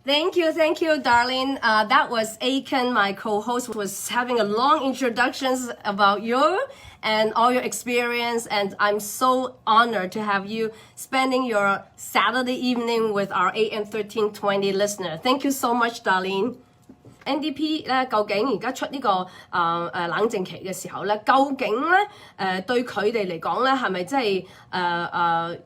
Thank you, Darlene. That was Aiken, my co-host, was having a long introductions about you and all your experience, and I'm so honored to have you spending your Saturday evening with our AM 1320 listener. Thank you so much, Darlene. NDP 咧，究竟而家出呢個冷靜期嘅時候咧，究竟咧對佢哋嚟講咧，係咪真係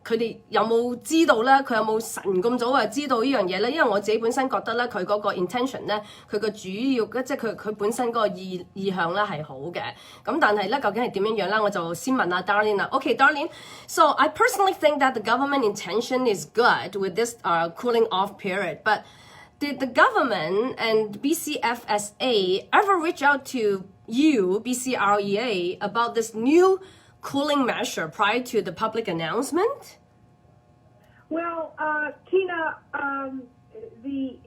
佢哋有冇知道咧？佢有冇神咁早知道呢樣嘢咧？因為我自己本身覺得咧，佢嗰個 intention 咧，佢個主要即係佢本身嗰個意向咧係好嘅。咁但係咧，究竟係點樣樣咧？我就先問下 Darlene 啦。Okay, Darlene. So I personally think that the government intention is good with this cooling off period, but did the government and BCFSA ever reach out to you, BCREA, about this new cooling measure prior to the public announcement? Well, Tina, the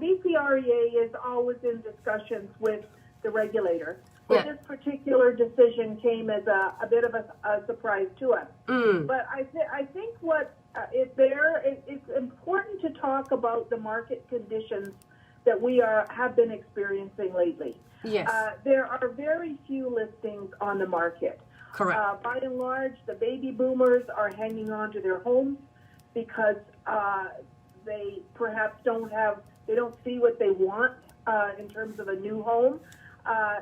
BCREA is always in discussions with the regulator. But this particular decision came as a bit of a surprise to us. But I think what it's important to talk about the market conditions that we have been experiencing lately. Yes. There are very few listings on the market. Correct. By and large, the baby boomers are hanging on to their homes because they perhaps don't see what they want in terms of a new home.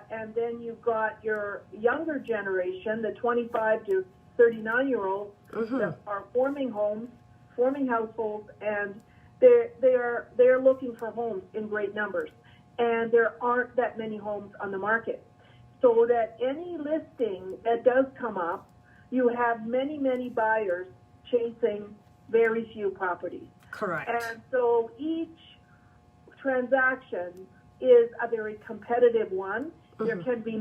And then you've got your younger generation, the 25 to 39-year-olds that are forming homes, forming households, and they're looking for homes in great numbers. And there aren't that many homes on the market. So that any listing that does come up, you have many, many buyers chasing very few properties. Correct. And so each transaction is a very competitive one. There can be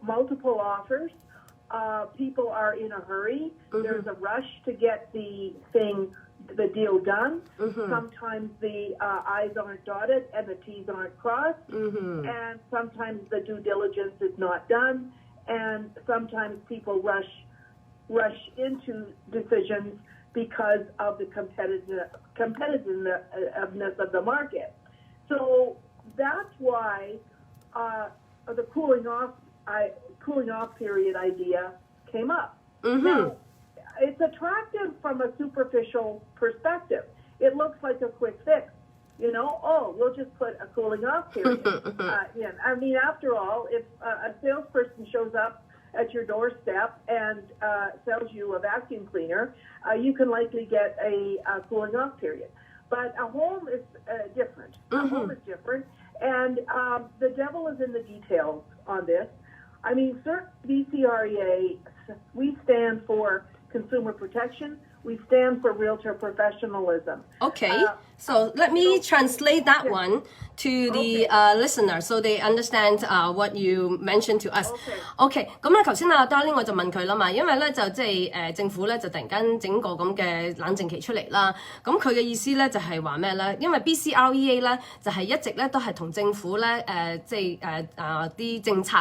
multiple offers. People are in a hurry. There's a rush to get the deal done. Sometimes the I's aren't dotted and the T's aren't crossed. And sometimes the due diligence is not done. And sometimes people rush into decisions because of the competitiveness of the market. So that's why the cooling off period idea came up. Now, it's attractive from a superficial perspective. It looks like a quick fix. We'll just put a cooling off period in. I mean, after all, if a salesperson shows up at your doorstep and sells you a vacuum cleaner, you can likely get a cooling off period. But a home is different. A home is different. And the devil is in the details on this. I mean, BCREA, we stand for consumer protection. We stand for realtor professionalism. Okay, so let me translate that one to the listener so they understand what you mentioned to us. Okay, 咁咧頭先Darlene 我就問佢啦嘛，因為咧就即係政府咧就突然間整個咁嘅冷靜期出嚟啦。咁佢嘅意思咧就係話咩咧？因為 BCREA 咧就係一直咧都係同政府咧即係啲政策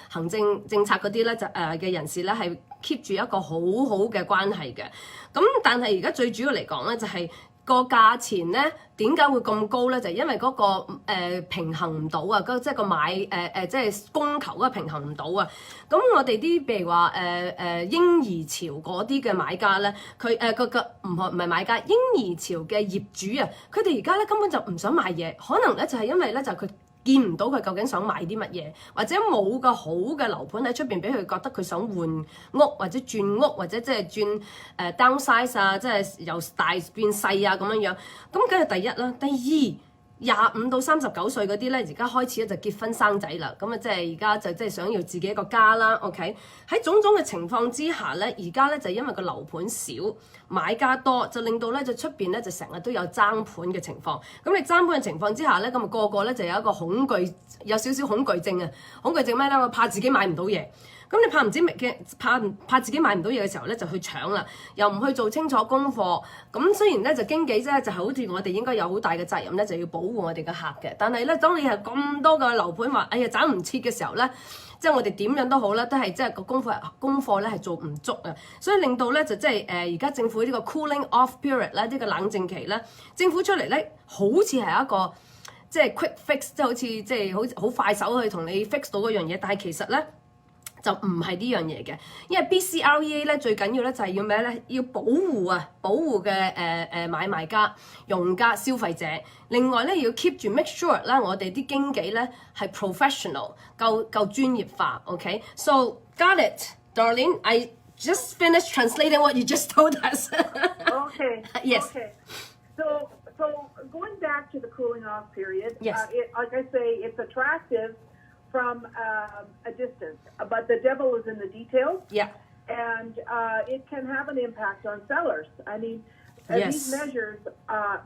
行政政策嗰啲咧就嘅人士咧係keep 住一個好好嘅關係嘅。咁但係而家最主要嚟講咧，就係個價錢咧點解會咁高咧？就係因為嗰個平衡唔到啊，即係個買即係供求嗰個平衡唔到啊。咁我哋啲譬如話嬰兒潮嗰啲嘅買家咧，佢唔係買家，嬰兒潮嘅業主啊，佢哋而家咧根本就唔想買嘢，可能咧就係因為咧就佢見唔到佢究竟想買啲乜嘢，或者冇個好嘅樓盤喺出邊俾佢覺得佢想換屋或者轉屋或者即係轉downsize 啊，即係由大變細啊咁樣樣。咁梗係第一啦，第二25到39歲嗰啲咧，而家開始咧就結婚生仔啦。咁即係而家就即係想要自己一個家啦。OK， 喺種種嘅情況之下咧，而家咧就因為個樓盤少，買家多，就令到咧就出邊咧就成日都有爭盤嘅情況。咁你爭盤嘅情況之下咧，咁個個咧就有一個有少少恐懼症啊！恐懼症咩咧？我怕自己買唔到嘢。咁你怕自己買唔到嘢嘅時候咧，就去搶啦，又唔去做清楚功課。咁雖然咧就經紀咧就係好似我哋應該有好大嘅責任咧，就要保護我哋嘅客嘅。但係咧，當你係咁多個樓盤話，哎呀找唔切嘅時候咧，即係我哋點樣都好啦，都係即係個功課咧係做唔足啊，所以令到咧就即係而家政府呢個 cooling off period 咧，呢個冷靜期咧，政府出嚟咧好似係一個即係 quick fix，即係好似即係好快手去同你 fix 到嗰樣嘢，但係其實咧就唔係呢樣嘢嘅，因為 BCREA 咧最緊要咧就係要咩咧？要保護嘅買賣家、用家、消費者。另外咧要 keep 住 make sure 啦，我哋啲經紀咧係 professional，夠專業化。OK，so got it, Darlene. I just finished translating what you just told us. Okay. Yes. Okay. So going back to the cooling off period, yes. Like I say, it's attractive from a distance, but the devil is in the details. Yeah. And it can have an impact on sellers. I mean, yes. These measures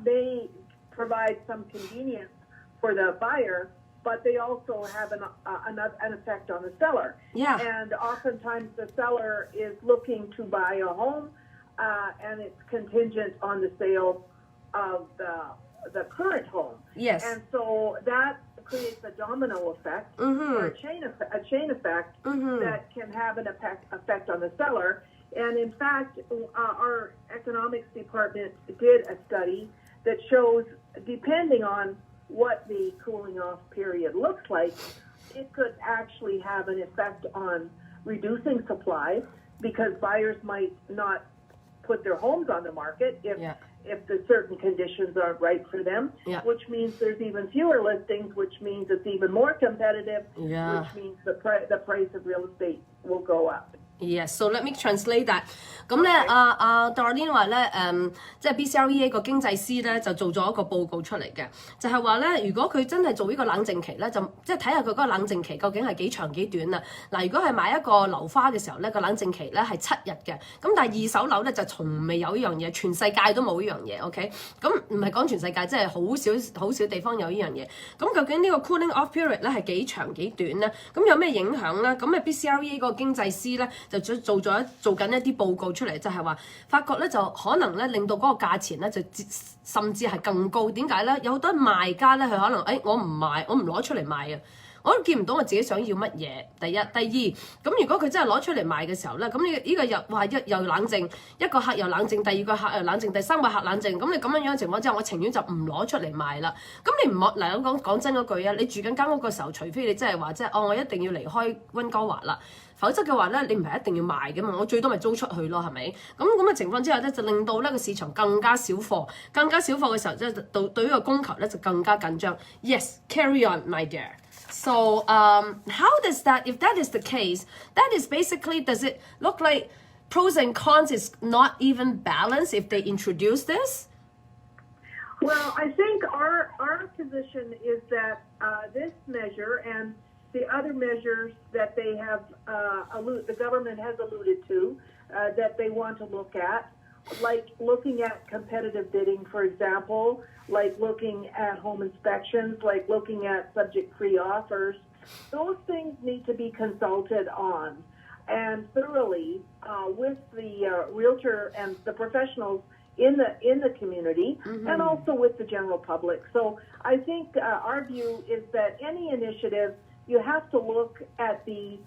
may provide some convenience for the buyer, but they also have an effect on the seller. Yeah. And oftentimes the seller is looking to buy a home, and it's contingent on the sale of the current home. Yes. And so that creates a domino effect, or a chain effect that can have an effect on the seller. And in fact, our economics department did a study that shows, depending on what the cooling off period looks like, it could actually have an effect on reducing supply, because buyers might not put their homes on the market if the certain conditions aren't right for them, which means there's even fewer listings, which means it's even more competitive, which means the price of real estate will go up. Yes, so let me translate that. 咁咧，Darlene 話咧，即係 BCREA 個經濟師咧就做咗一個報告出嚟嘅，就係話咧，如果佢真係做呢個冷靜期咧，就即係睇下佢嗰個冷靜期究竟係幾長幾短啊。嗱，如果係買一個樓花嘅時候咧，個冷靜期咧係7日嘅，咁但係二手樓咧就從未有呢樣嘢，全世界都冇呢樣嘢 ，OK？ 咁唔係講全世界，即係好少地方有呢樣嘢。咁究竟呢個 cooling off period 咧係幾長幾短咧？咁有咩影響咧？咁BCREA 個經濟師咧就做緊一啲報告出嚟，就係話發覺咧就可能咧令到嗰個價錢咧就甚至係更高。點解咧？有好多賣家咧佢可能我唔賣，我唔攞出嚟賣啊，我都見唔到我自己想要乜嘢。第一，第二，咁如果佢真係攞出嚟賣嘅時候咧，咁呢個又冷靜，一個客又冷靜，第二個客又冷靜，第三個客冷靜，咁你咁樣嘅情況之下，我情願就唔攞出嚟賣啦。咁你唔攞嗱講真嗰句啊，你住緊間屋嘅時候，除非你真係話我一定要離開溫哥華啦。否則嘅話咧，你唔係一定要賣嘅嘛，我最多咪租出去咯，係咪？咁嘅情況之下咧，就令到呢個市場更加少貨嘅時候，即係對於個供求咧就更加緊張。Yes, carry on, my dear. So, how does that? If that is the case, that is basically, does it look like pros and cons is not even balanced if they introduce this? Well, I think our position is that this measure and the other measures that they have, the government has alluded to, that they want to look at, like looking at competitive bidding, for example, like looking at home inspections, like looking at subject-free offers. Those things need to be consulted on and thoroughly with the realtor and the professionals in the community, and also with the general public. So I think our view is that any initiative, you have to look at the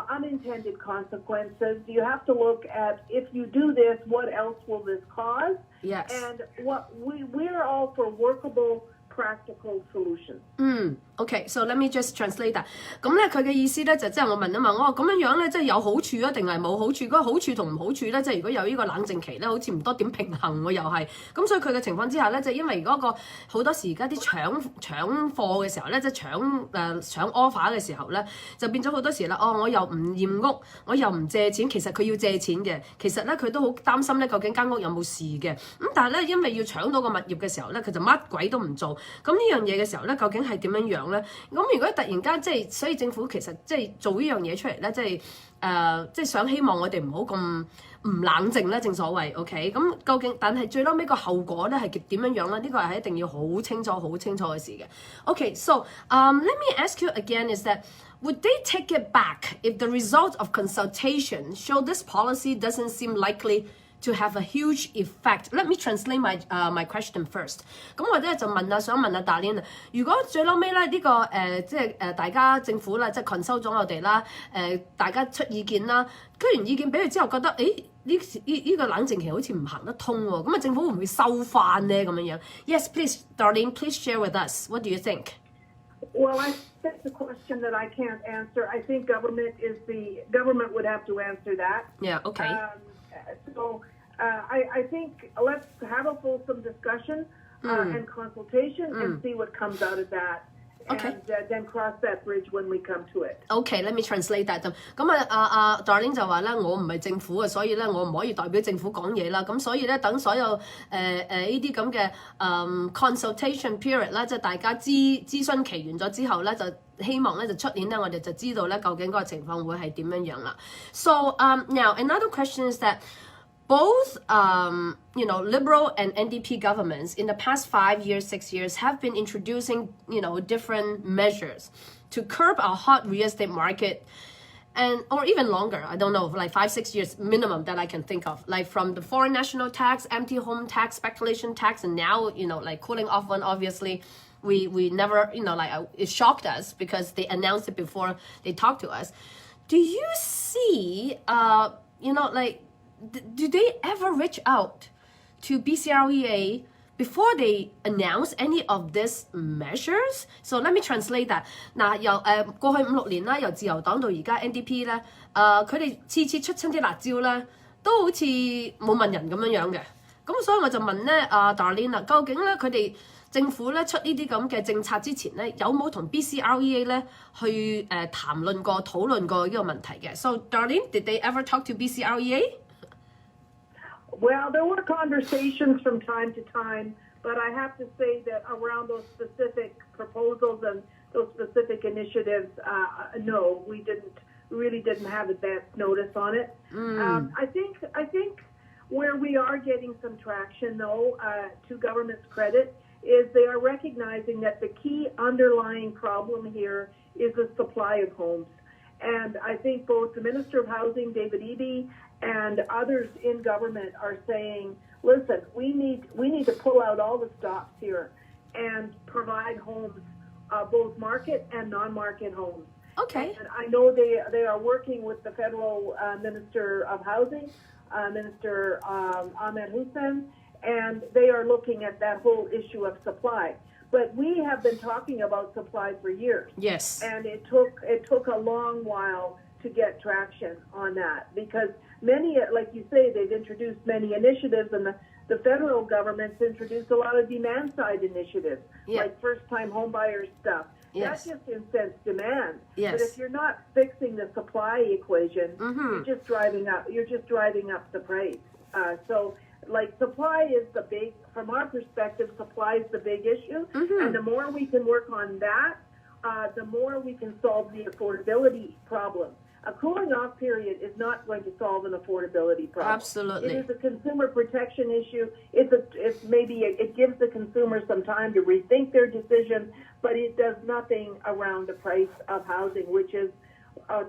unintended consequences. You have to look at, if you do this, what else will this cause? Yes. And what we're all for workable, practical solutions. Okay, so let me just translate that. 咁咧佢嘅意思咧就即係我問啊嘛，我話咁樣咧即係有好處啊定係冇好處？嗰個好處同唔好處咧，即係如果有呢個冷靜期咧，好似唔多點平衡喎又係。咁所以佢嘅情況之下咧，就因為嗰個好多時而家啲搶貨嘅時候咧，即係搶 offer 嘅時候咧，就變咗好多時啦。我又唔驗屋，我又唔借錢，其實佢要借錢嘅。其實咧佢都好擔心咧，究竟間屋有冇事嘅。咁但係咧，因為要搶到個物業嘅時候咧，佢就乜鬼都唔做。咁呢樣嘢嘅時候咧，究竟係點樣樣咧？咁如果突然間即係，所以政府其實即係做呢樣嘢出嚟咧，即係想希望我哋唔好唔冷靜咧，正所謂 OK。咁究竟但係最嬲尾個後果咧係點樣樣咧？呢個係一定要好清楚嘅事嘅。OK，so let me ask you again is that would they take it back if the result of consultation show this policy doesn't seem likely to have a huge effect? Let me translate my question first. 咁我咧就想問下 Darlene 如果最嬲尾咧呢個即係大家政府啦，即係 consult 咗我哋啦，大家出意見啦，出完意見俾佢之後覺得，呢個冷靜期好似唔行得通喎，咁啊政府會唔會收翻咧咁樣樣 ？Yes, please, Darlene, please share with us. What do you think? Well, that's a question that I can't answer. I think government would have to answer that. Yeah. Okay. I think let's have a fulsome discussion and consultation and see what comes out of that. Okay. And then cross that bridge when we come to it. Okay, let me translate that. 咁Darlene 就話咧，我唔係政府啊，所以咧我唔可以代表政府講嘢啦。咁所以咧，等所有呢啲咁嘅consultation period 啦，即係大家諮詢期完咗之後咧，就希望咧就出年咧，我哋就知道咧究竟嗰個情況會係點樣樣啦。So now another question is that both, Liberal and NDP governments in the past 5 years, 6 years have been introducing, different measures to curb our hot real estate market, or even longer. I don't know, like 5, 6 years minimum that I can think of. Like from the foreign national tax, empty home tax, speculation tax, and now, like cooling off one. Obviously, we never, it shocked us because they announced it before they talked to us. Do you see, do they ever reach out to BCREA before they announce any of these measures? So let me translate that. 嗱，由過去5、6年啦，由自由黨到而家 NDP 咧，佢哋次出親啲辣椒咧，都好似冇問人咁樣嘅。咁所以我就問咧Darlene 啦，究竟咧佢哋政府咧出呢啲咁嘅政策之前咧，有冇同 BCREA 咧去討論過呢個問題嘅 ？So Darlene, did they ever talk to BCREA? Well, there were conversations from time to time, but I have to say that around those specific proposals and those specific initiatives, no, we really didn't have advance notice on it. I think where we are getting some traction, though, to government's credit, is they are recognizing that the key underlying problem here is the supply of homes. And I think both the Minister of Housing, David Eby, and others in government are saying, listen, we need to pull out all the stops here and provide homes, both market and non-market homes. Okay. And I know they are working with the federal Minister of Housing, Minister Ahmed Hussein, and they are looking at that whole issue of supply. But we have been talking about supply for years. Yes. And it took a long while to get traction on that because many, like you say, they've introduced many initiatives, and the federal government's introduced a lot of demand-side initiatives, like first-time homebuyers stuff. Yes. That just incents demand. Yes. But if you're not fixing the supply equation, you're just driving up the price. So, like, supply is from our perspective, supply is the big issue, and the more we can work on that, the more we can solve the affordability problem. A cooling off period is not going to solve an affordability problem. Absolutely. It is a consumer protection issue. It gives the consumer some time to rethink their decision, but it does nothing around the price of housing, which is,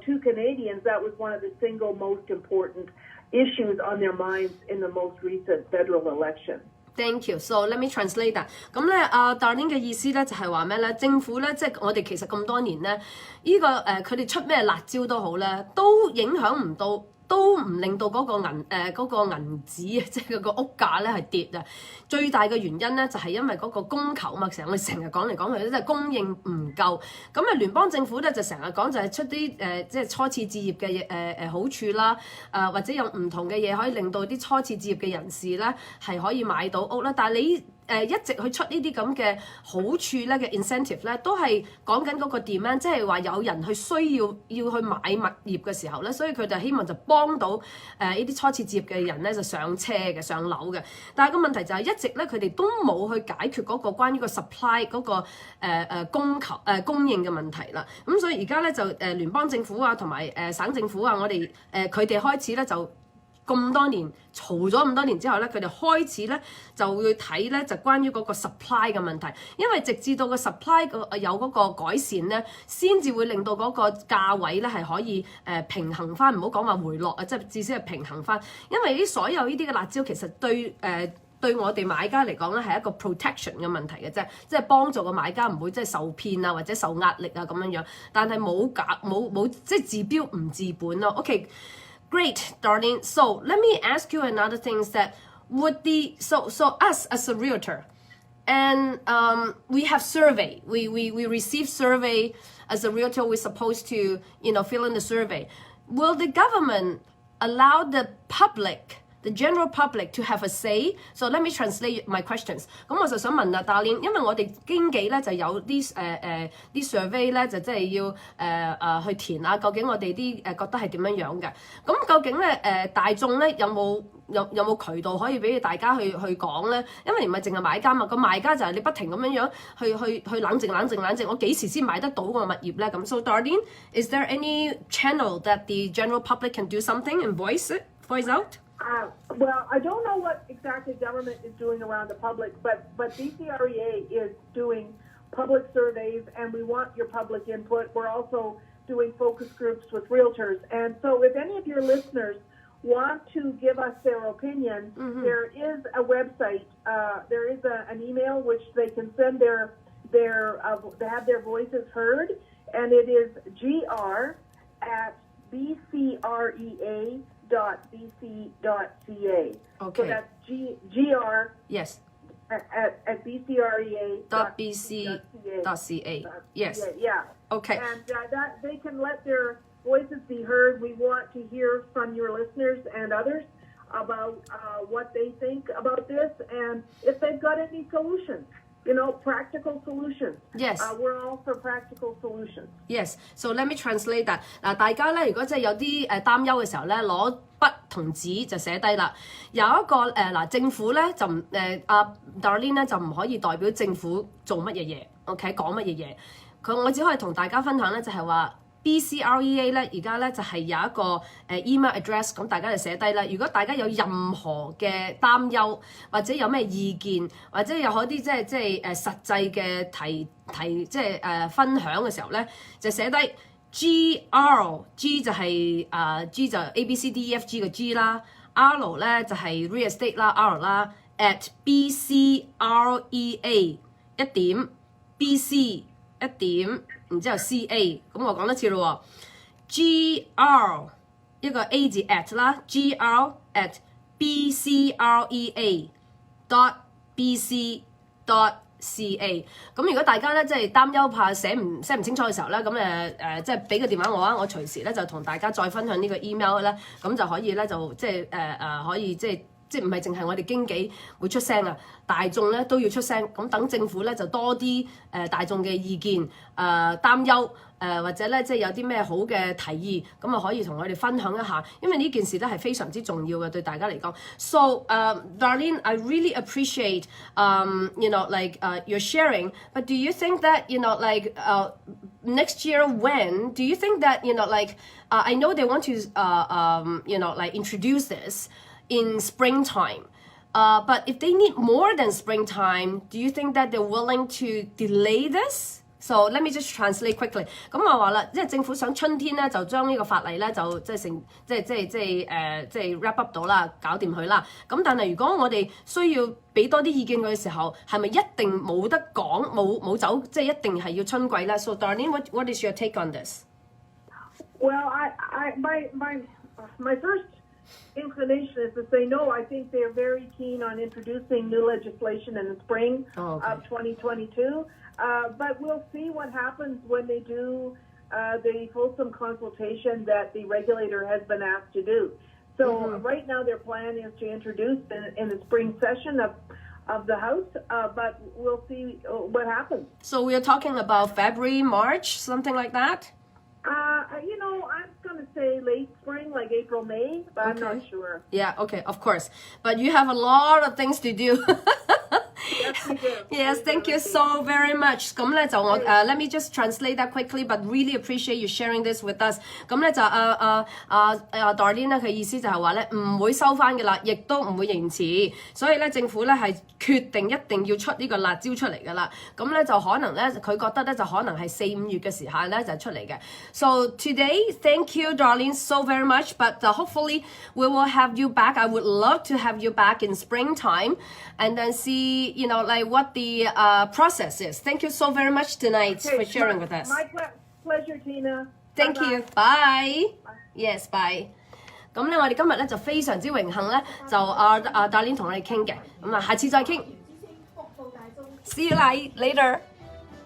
to Canadians, that was one of the single most important issues on their minds in the most recent federal election. Thank you. So let me translate that. 咁咧Darlene 嘅意思咧就係話咩咧？政府咧即係我哋其實咁多年咧，佢哋出咩辣椒都好咧，都影響唔到。都唔令到嗰個銀紙即係個屋價咧係跌啊！最大嘅原因咧就係因為嗰個供求嘛，我哋成日講嚟講去咧，即係供應唔夠。咁啊，聯邦政府咧就成日講就係出啲即係初次置業嘅好處啦，或者有唔同嘅嘢可以令到啲初次置業嘅人士咧係可以買到屋啦。但係你一直去出呢啲咁嘅好處咧嘅 incentive 咧，都係講緊嗰個 demand， 即係話有人去需要去買物業嘅時候咧，所以佢就希望就幫到呢啲初次置業嘅人咧就上車嘅上樓嘅。但係個問題就係一直咧佢哋都冇去解決嗰個關於個 supply 嗰個供應嘅問題啦。咁所以而家咧就聯邦政府啊同埋省政府啊，我哋佢哋開始咧就咁多年嘈咗咁多年之後咧，佢哋開始咧就會睇咧就關於嗰個 supply 嘅問題，因為直至到個 supply 有嗰個改善咧，先至會令到嗰個價位咧係可以平衡翻，唔好講話回落啊，即係至少係平衡翻。因為啲所有呢啲嘅辣椒其實對我哋買家嚟講咧係一個 protection 嘅問題嘅啫，即係幫助個買家唔會即係受騙啊或者受壓力啊咁樣樣，但係冇即係治標唔治本咯。OK。Great, Darlene. So let me ask you another thing that would so us as a realtor, and we have survey. We receive survey as a realtor. We're supposed to fill in the survey. Will the government allow the public, the general public, to have a say? So let me translate my questions. 咁我就想問啊 Darlene， 因為我哋經紀咧就有啲啲 survey 咧就即係要去填啊，究竟我哋啲覺得係點樣樣嘅？咁究竟咧大眾咧有冇渠道可以俾大家去講咧？因為唔係淨係買家嘛，個賣家就係你不停咁樣去冷靜，我幾時先買得到個物業咧？咁 So Darlene, is there any channel that the general public can do something and voice out? Well, I don't know what exactly government is doing around the public, but BCREA is doing public surveys, and we want your public input. We're also doing focus groups with realtors. And so if any of your listeners want to give us their opinion, there is a website, there is an email which they can send to have their voices heard, and it is gr@bcrea.bc.ca. Okay. So that's gr. Yes. At bcrea.bc.ca. Yes. Yeah. Okay. And that they can let their voices be heard. We want to hear from your listeners and others about what they think about this, and if they've got any solutions. Practical solutions. Yes. We're all for practical solutions. Yes. So let me translate that. 嗱，大家咧，如果真係有啲擔憂嘅時候咧，攞筆同紙就寫低啦。有一個政府咧就Darlene 咧就唔可以代表政府做乜嘢嘢 ，OK 講乜嘢嘢。我只可以同大家分享咧，就係話。BCREA 咧，而家咧就係有一個email address，咁大家就寫低啦。如果大家有任何嘅擔憂，或者有咩意見，或者有啲即係實際嘅即係分享嘅時候咧，就寫低 G 就係G 就 ABCDEFG 嘅 G 啦 ，R 咧就係 real estate 啦 R 啦 at BCREA 一點 BC 一點。然之後 CA， 咁我講多次咯喎 ，GR 一個 A 字 at 啦 ，GR@BCREA.BC.CA。咁如果大家咧即係擔憂怕寫唔清楚嘅時候咧，咁即係俾個電話我啊，我隨時咧就同大家再分享呢個 email 咧，咁就可以咧就即係可以即係唔係淨係我哋經紀會出聲啊，大眾咧都要出聲，咁等政府咧就多啲大眾嘅意見擔憂或者咧即係有啲咩好嘅提議，咁啊可以同我哋分享一下，因為呢件事咧係非常之重要嘅對大家嚟講。So Darlene, I really appreciate your sharing, but do you think that next year when do you think that I know they want to introduce this in springtime, but if they need more than springtime, do you think that they're willing to delay this? So let me just translate quickly. 咁我話啦，即係政府想春天咧就將呢個法例咧就即係 wrap up 到啦，搞掂佢啦。咁但係如果我哋需要俾多啲意見佢嘅時候，係咪一定冇得講冇走，即係一定係要春季咧 ？So Darlene, what is your take on this? Well, my first inclination is to say no. I think they're very keen on introducing new legislation in the spring of 2022. But we'll see what happens when they do the fulsome consultation that the regulator has been asked to do. So right now their plan is to introduce in the spring session of the House, but we'll see what happens. So we're talking about February, March, something like that? I'm going to say late spring, like April, May, but I'm not sure. Yeah, okay, of course. But you have a lot of things to do. Yes, thank you so very much. 咁咧就我let me just translate that quickly, but really appreciate you sharing this with us. 咁咧就Darlene 咧佢意思就係話咧唔會收翻嘅啦，亦都唔會延遲，所以咧政府咧係決定一定要出呢個辣椒出嚟㗎啦。咁咧就可能咧佢覺得咧就可能係4-5月嘅時間咧就出嚟嘅。So today, thank you, Darlene, so very much. But hopefully we will have you back. I would love to have you back in springtime, and then see like what the process is. Thank you so very much tonight for sharing with us. My pleasure, Tina. Thank you. Bye. Yes, bye. 咁咧，我哋今日咧就非常之榮幸咧，就Darlene 同我哋傾嘅，咁下次再傾。See you later.